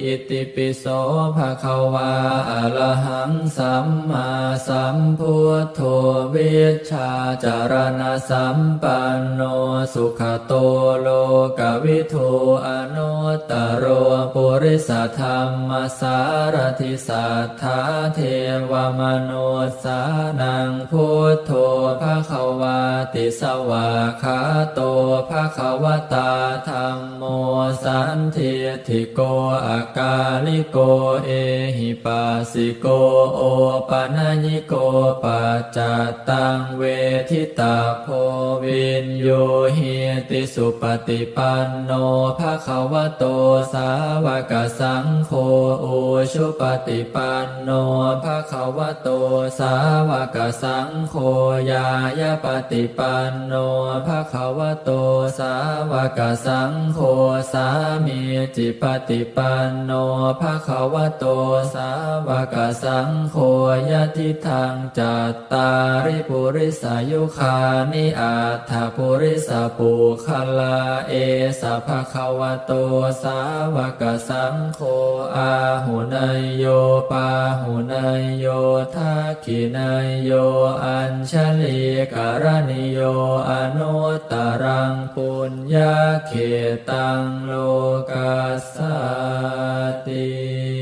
อิติปิโสภะคะวาอะระหังสัมมาสัมพุทโธวิชชาจารณะสัมปันโนสุขโตโลกวิทูอนุตตโรปุริสธรรมสารถิสัทธาเทวมนุสสานังพุทโธภะคะวาติสวากขาโตภะคะวตาธัมโมสันทิฏฐิโกอากาลิโกเอหิปัสสิโกโอปะนะญิโกปัจจตังเวทิตาโพวินโยหิติสุปฏิปันโนภะคะวะโตสาวกสังโฆอุชุปฏิปันโนภะคะวะโตสาวกสังโฆยายาปฏิปันโนภะคะวะโตสาวกสังโฆสามีจิปฏิปันโนภะคะวะโตสาวกสังโฆยะทิทังจัตตาริปุริสายุคานิอัตถปุริสปุคลาเอสะภะคะวะโตสาวกสังโฆอาหุนยโยปาหุนยโยทักขินยโยอัญชลีกรณิโยอนุตตรังปุญญาเขตังโลกัสสติ